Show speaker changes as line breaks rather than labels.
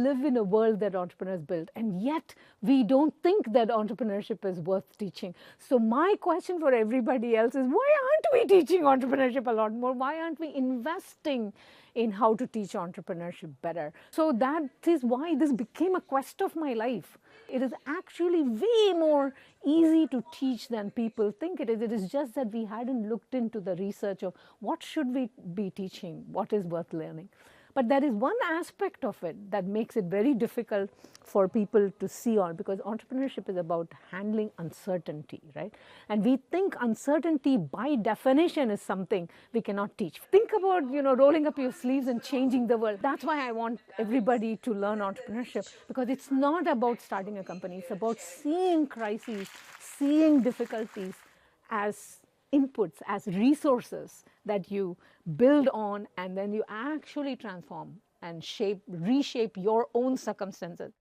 live in a world that entrepreneurs built, and yet we don't think that entrepreneurship is worth teaching. So my question for everybody else is, why aren't we teaching entrepreneurship a lot more? Why aren't we investing in how to teach entrepreneurship better? So that is why this became a quest of my life. It is actually way more easy to teach than people think it is. It is just that we hadn't looked into the research of what should we be teaching, what is worth learning. But there is one aspect of it that makes it very difficult for people to see on, because entrepreneurship is about handling uncertainty, right? And we think uncertainty by definition is something we cannot teach. Think about, rolling up your sleeves and changing the world. That's why I want everybody to learn entrepreneurship, because it's not about starting a company. It's about seeing crises, seeing difficulties as inputs, as resources that you build on, and then you actually transform and reshape your own circumstances.